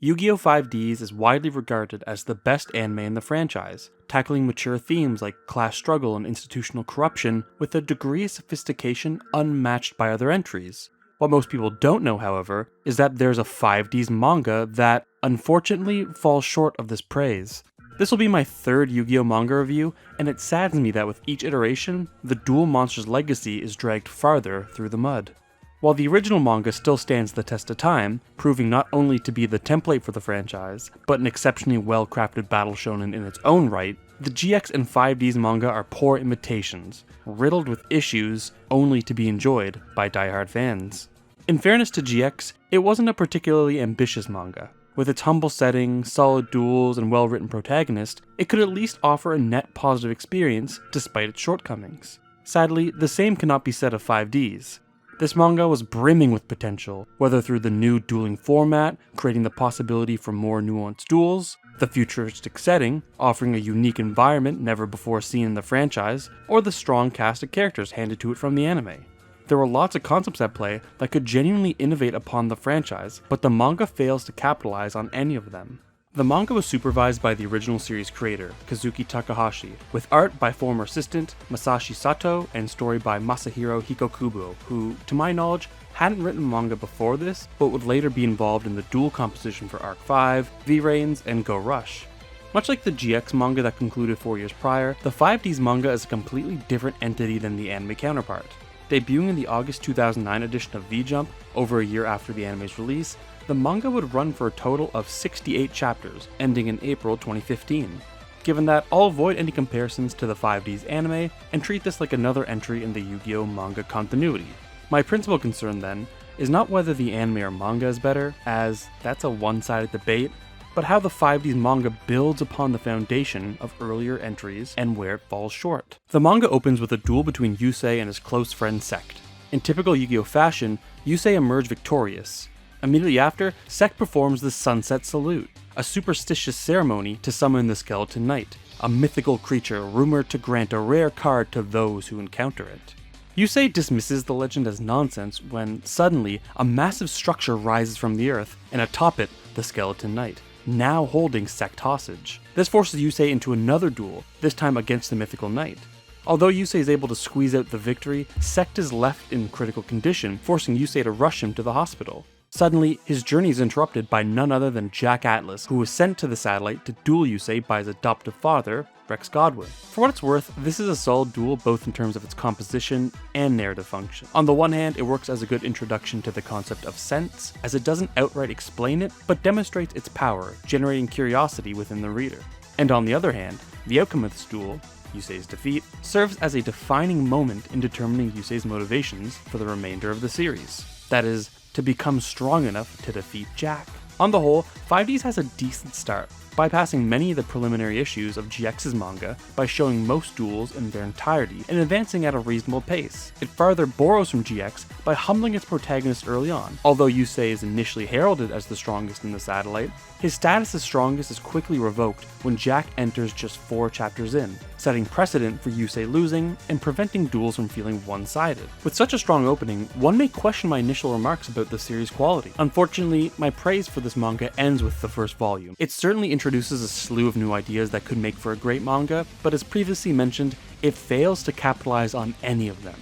Yu-Gi-Oh! 5D's is widely regarded as the best anime in the franchise, tackling mature themes like class struggle and institutional corruption with a degree of sophistication unmatched by other entries. What most people don't know, however, is that there's a 5D's manga that, unfortunately, falls short of this praise. This will be my third Yu-Gi-Oh! Manga review, and it saddens me that with each iteration, the Duel Monsters legacy is dragged farther through the mud. While the original manga still stands the test of time, proving not only to be the template for the franchise, but an exceptionally well-crafted battle shonen in its own right, the GX and 5D's manga are poor imitations, riddled with issues only to be enjoyed by diehard fans. In fairness to GX, it wasn't a particularly ambitious manga. With its humble setting, solid duels, and well-written protagonist, it could at least offer a net positive experience despite its shortcomings. Sadly, the same cannot be said of 5D's. This manga was brimming with potential, whether through the new dueling format, creating the possibility for more nuanced duels, the futuristic setting, offering a unique environment never before seen in the franchise, or the strong cast of characters handed to it from the anime. There were lots of concepts at play that could genuinely innovate upon the franchise, but the manga fails to capitalize on any of them. The manga was supervised by the original series creator, Kazuki Takahashi, with art by former assistant Masashi Sato and story by Masahiro Hikokubo, who, to my knowledge, hadn't written manga before this, but would later be involved in the duel composition for Arc 5, V-Rains, and Go Rush. Much like the GX manga that concluded 4 years prior, the 5D's manga is a completely different entity than the anime counterpart. Debuting in the August 2009 edition of V-Jump, over a year after the anime's release, the manga would run for a total of 68 chapters, ending in April 2015. Given that, I'll avoid any comparisons to the 5D's anime, and treat this like another entry in the Yu-Gi-Oh! Manga continuity. My principal concern, then, is not whether the anime or manga is better, as that's a one-sided debate, but how the 5D's manga builds upon the foundation of earlier entries and where it falls short. The manga opens with a duel between Yusei and his close friend Sect. In typical Yu-Gi-Oh! Fashion, Yusei emerged victorious. Immediately after, Sect performs the Sunset Salute, a superstitious ceremony to summon the Skeleton Knight, a mythical creature rumored to grant a rare card to those who encounter it. Yusei dismisses the legend as nonsense when, suddenly, a massive structure rises from the earth, and atop it, the Skeleton Knight, now holding Sect hostage. This forces Yusei into another duel, this time against the mythical knight. Although Yusei is able to squeeze out the victory, Sect is left in critical condition, forcing Yusei to rush him to the hospital. Suddenly, his journey is interrupted by none other than Jack Atlas, who was sent to the satellite to duel Yusei by his adoptive father, Rex Godwin. For what it's worth, this is a solid duel both in terms of its composition and narrative function. On the one hand, it works as a good introduction to the concept of sense, as it doesn't outright explain it, but demonstrates its power, generating curiosity within the reader. And on the other hand, the outcome of this duel, Yusei's defeat, serves as a defining moment in determining Yusei's motivations for the remainder of the series. That is, to become strong enough to defeat Jack. On the whole, 5D's has a decent start, bypassing many of the preliminary issues of GX's manga by showing most duels in their entirety and advancing at a reasonable pace. It farther borrows from GX by humbling its protagonist early on. Although Yusei is initially heralded as the strongest in the satellite, his status as strongest is quickly revoked when Jack enters just 4 chapters in, setting precedent for Yusei losing and preventing duels from feeling one-sided. With such a strong opening, one may question my initial remarks about the series' quality. Unfortunately, my praise for this manga ends with the first volume. It certainly introduces a slew of new ideas that could make for a great manga, but as previously mentioned, it fails to capitalize on any of them.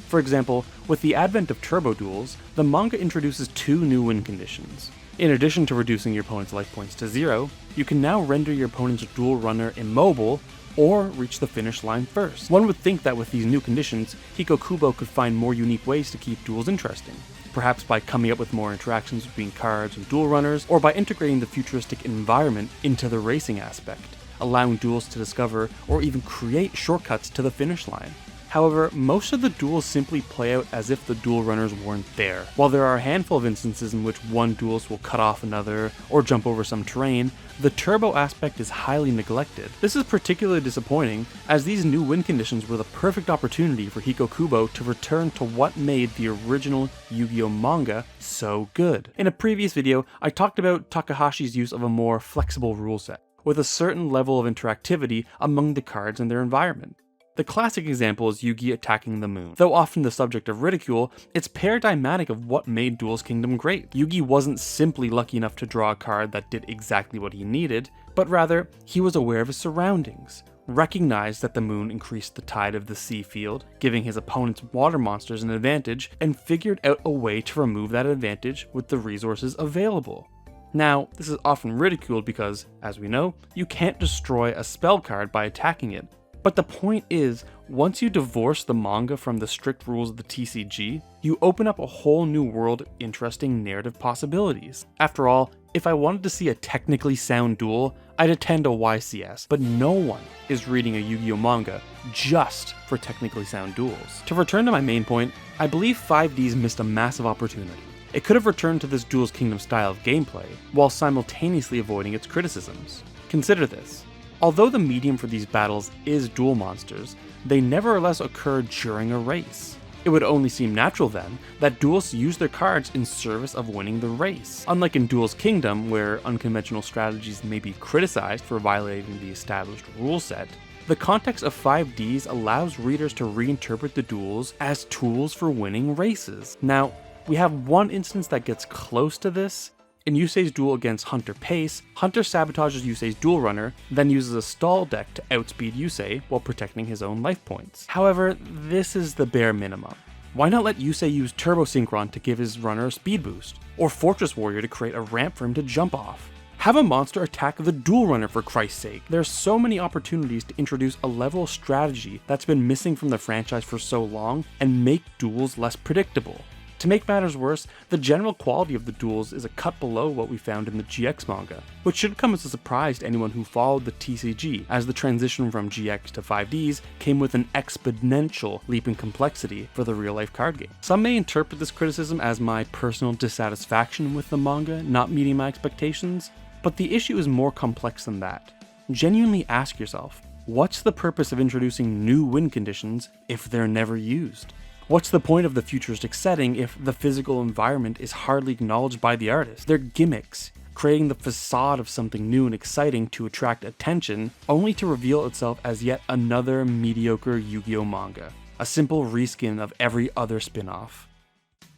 For example, with the advent of turbo duels, the manga introduces 2 new win conditions. In addition to reducing your opponent's life points to 0, you can now render your opponent's duel runner immobile or reach the finish line first. One would think that with these new conditions, Hikokubo could find more unique ways to keep duels interesting, perhaps by coming up with more interactions between cards and duel runners, or by integrating the futuristic environment into the racing aspect, allowing duels to discover or even create shortcuts to the finish line. However, most of the duels simply play out as if the duel runners weren't there. While there are a handful of instances in which one duelist will cut off another or jump over some terrain, the turbo aspect is highly neglected. This is particularly disappointing, as these new win conditions were the perfect opportunity for Hikokubo to return to what made the original Yu-Gi-Oh! Manga so good. In a previous video, I talked about Takahashi's use of a more flexible rule set, with a certain level of interactivity among the cards and their environment. The classic example is Yugi attacking the moon. Though often the subject of ridicule, it's paradigmatic of what made Duel's Kingdom great. Yugi wasn't simply lucky enough to draw a card that did exactly what he needed, but rather, he was aware of his surroundings, recognized that the moon increased the tide of the sea field, giving his opponent's water monsters an advantage, and figured out a way to remove that advantage with the resources available. Now, this is often ridiculed because, as we know, you can't destroy a spell card by attacking it. But the point is, once you divorce the manga from the strict rules of the TCG, you open up a whole new world of interesting narrative possibilities. After all, if I wanted to see a technically sound duel, I'd attend a YCS, but no one is reading a Yu-Gi-Oh manga just for technically sound duels. To return to my main point, I believe 5D's missed a massive opportunity. It could have returned to this Duel's Kingdom style of gameplay, while simultaneously avoiding its criticisms. Consider this. Although the medium for these battles is duel monsters, they nevertheless occur during a race. It would only seem natural then that duelists use their cards in service of winning the race. Unlike in Duel's Kingdom, where unconventional strategies may be criticized for violating the established rule set, the context of 5Ds allows readers to reinterpret the duels as tools for winning races. Now, we have one instance that gets close to this. In Yusei's duel against Hunter Pace, Hunter sabotages Yusei's duel runner, then uses a stall deck to outspeed Yusei while protecting his own life points. However, this is the bare minimum. Why not let Yusei use Turbo Synchron to give his runner a speed boost, or Fortress Warrior to create a ramp for him to jump off? Have a monster attack the duel runner for Christ's sake. There are so many opportunities to introduce a level of strategy that's been missing from the franchise for so long and make duels less predictable. To make matters worse, the general quality of the duels is a cut below what we found in the GX manga, which should come as a surprise to anyone who followed the TCG, as the transition from GX to 5Ds came with an exponential leap in complexity for the real-life card game. Some may interpret this criticism as my personal dissatisfaction with the manga not meeting my expectations, but the issue is more complex than that. Genuinely ask yourself, what's the purpose of introducing new win conditions if they're never used? What's the point of the futuristic setting if the physical environment is hardly acknowledged by the artist? They're gimmicks, creating the facade of something new and exciting to attract attention, only to reveal itself as yet another mediocre Yu-Gi-Oh manga, a simple reskin of every other spin-off.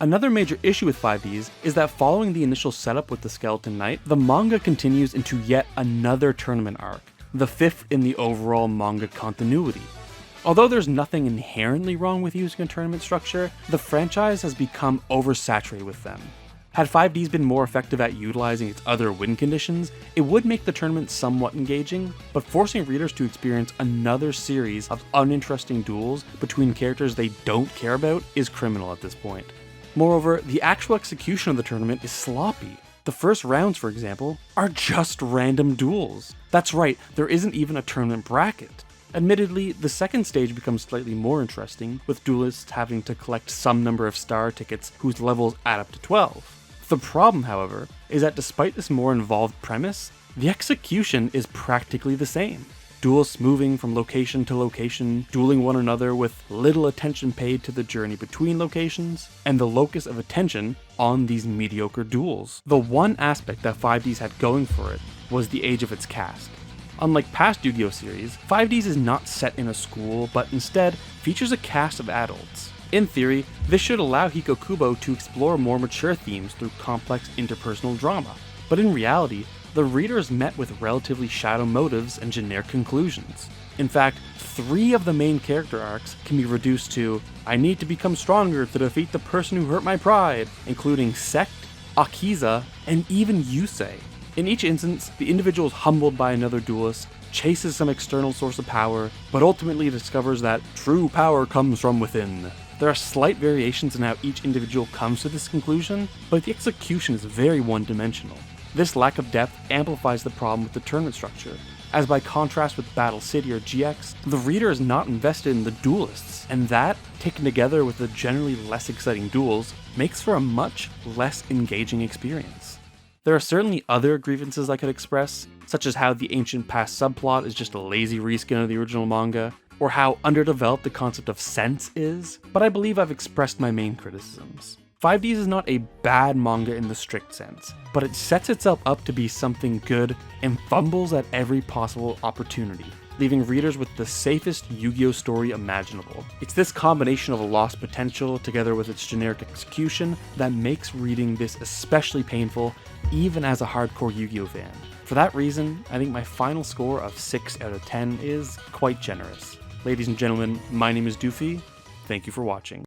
Another major issue with 5Ds is that following the initial setup with the Skeleton Knight, the manga continues into yet another tournament arc, the fifth in the overall manga continuity. Although there's nothing inherently wrong with using a tournament structure, the franchise has become oversaturated with them. Had 5Ds been more effective at utilizing its other win conditions, it would make the tournament somewhat engaging, but forcing readers to experience another series of uninteresting duels between characters they don't care about is criminal at this point. Moreover, the actual execution of the tournament is sloppy. The first rounds, for example, are just random duels. That's right, there isn't even a tournament bracket. Admittedly, the second stage becomes slightly more interesting, with duelists having to collect some number of star tickets whose levels add up to 12. The problem, however, is that despite this more involved premise, the execution is practically the same. Duelists moving from location to location, dueling one another with little attention paid to the journey between locations, and the locus of attention on these mediocre duels. The one aspect that 5Ds had going for it was the age of its cast. Unlike past Yu-Gi-Oh series, 5Ds is not set in a school, but instead features a cast of adults. In theory, this should allow Hikokubo to explore more mature themes through complex interpersonal drama, but in reality, the reader is met with relatively shallow motives and generic conclusions. In fact, 3 of the main character arcs can be reduced to, I need to become stronger to defeat the person who hurt my pride, including Sect, Akiza, and even Yusei. In each instance, the individual is humbled by another duelist, chases some external source of power, but ultimately discovers that true power comes from within. There are slight variations in how each individual comes to this conclusion, but the execution is very one-dimensional. This lack of depth amplifies the problem with the tournament structure, as by contrast with Battle City or GX, the reader is not invested in the duelists, and that, taken together with the generally less exciting duels, makes for a much less engaging experience. There are certainly other grievances I could express, such as how the Ancient Past subplot is just a lazy reskin of the original manga, or how underdeveloped the concept of sense is, but I believe I've expressed my main criticisms. 5D's is not a bad manga in the strict sense, but it sets itself up to be something good and fumbles at every possible opportunity, leaving readers with the safest Yu-Gi-Oh story imaginable. It's this combination of a lost potential together with its generic execution that makes reading this especially painful, even as a hardcore Yu-Gi-Oh fan. For that reason, I think my final score of 6 out of 10 is quite generous. Ladies and gentlemen, my name is Doofy. Thank you for watching.